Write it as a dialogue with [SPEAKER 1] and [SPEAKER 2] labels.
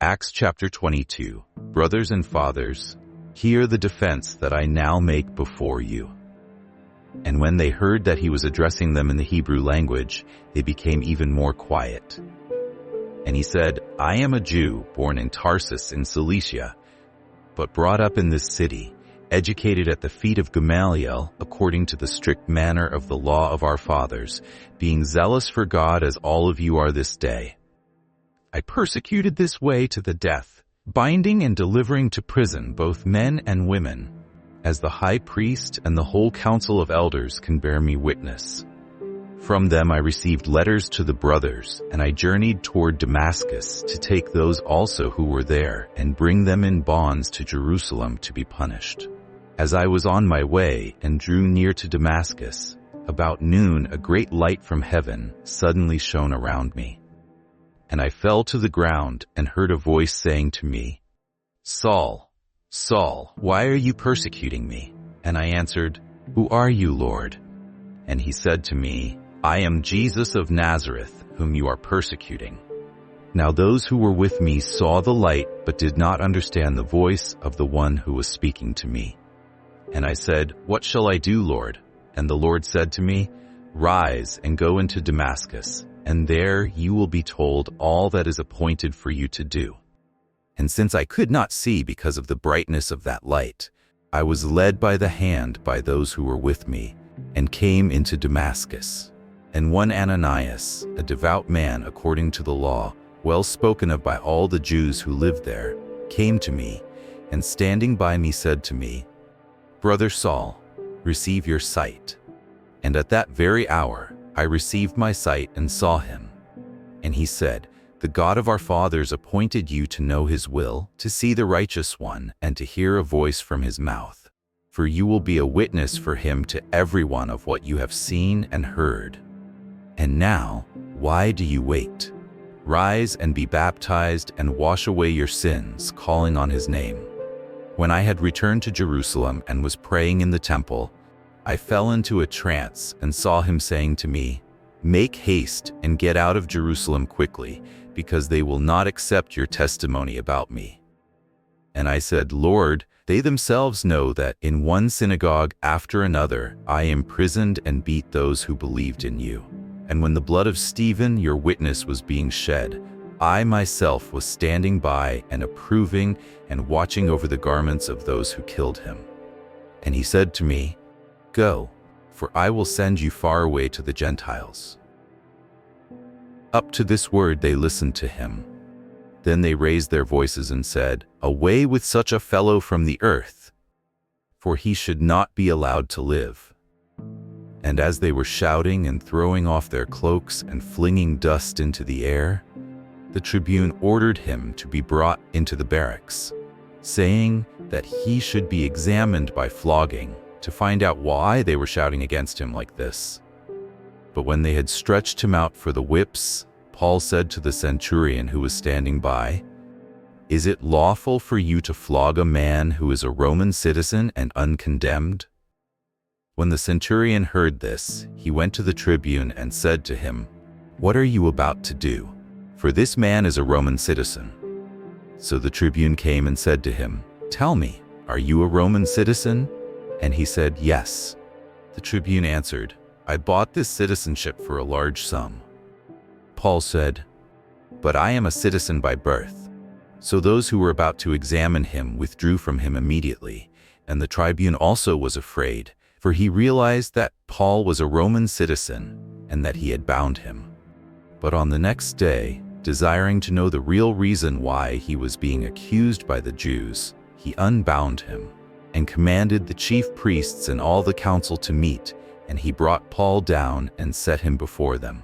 [SPEAKER 1] Acts chapter 22. Brothers and fathers, hear the defense that I now make before you. And when they heard that he was addressing them in the Hebrew language, they became even more quiet. And he said, I am a Jew born in Tarsus in Cilicia, but brought up in this city, educated at the feet of Gamaliel according to the strict manner of the law of our fathers, being zealous for God as all of you are this day. I persecuted this way to the death, binding and delivering to prison both men and women, as the high priest and the whole council of elders can bear me witness. From them I received letters to the brothers, and I journeyed toward Damascus to take those also who were there and bring them in bonds to Jerusalem to be punished. As I was on my way and drew near to Damascus, about noon a great light from heaven suddenly shone around me. And I fell to the ground and heard a voice saying to me, Saul, Saul, why are you persecuting me? And I answered, Who are you, Lord? And he said to me, I am Jesus of Nazareth, whom you are persecuting. Now those who were with me saw the light, but did not understand the voice of the one who was speaking to me. And I said, What shall I do, Lord? And the Lord said to me, Rise and go into Damascus, and there you will be told all that is appointed for you to do. And since I could not see because of the brightness of that light, I was led by the hand by those who were with me, and came into Damascus. And one Ananias, a devout man according to the law, well spoken of by all the Jews who lived there, came to me, and standing by me said to me, Brother Saul, receive your sight. And at that very hour I received my sight and saw him. And he said, The God of our fathers appointed you to know his will, to see the righteous one, and to hear a voice from his mouth. For you will be a witness for him to everyone of what you have seen and heard. And now, why do you wait? Rise and be baptized and wash away your sins, calling on his name. When I had returned to Jerusalem and was praying in the temple, I fell into a trance and saw him saying to me, Make haste and get out of Jerusalem quickly, because they will not accept your testimony about me. And I said, Lord, they themselves know that in one synagogue after another I imprisoned and beat those who believed in you. And when the blood of Stephen, your witness, was being shed, I myself was standing by and approving and watching over the garments of those who killed him. And he said to me, Go, for I will send you far away to the Gentiles. Up to this word they listened to him. Then they raised their voices and said, Away with such a fellow from the earth, for he should not be allowed to live. And as they were shouting and throwing off their cloaks and flinging dust into the air, the tribune ordered him to be brought into the barracks, saying that he should be examined by flogging, to find out why they were shouting against him like this. But when they had stretched him out for the whips, Paul said to the centurion who was standing by, Is it lawful for you to flog a man who is a Roman citizen and uncondemned? When the centurion heard this, he went to the tribune and said to him, What are you about to do? For this man is a Roman citizen. So the tribune came and said to him, Tell me, are you a Roman citizen? And he said, Yes. The tribune answered, I bought this citizenship for a large sum. Paul said, But I am a citizen by birth. So those who were about to examine him withdrew from him immediately, and the tribune also was afraid, for he realized that Paul was a Roman citizen and that he had bound him. But on the next day, desiring to know the real reason why he was being accused by the Jews, he unbound him and commanded the chief priests and all the council to meet, and he brought Paul down and set him before them.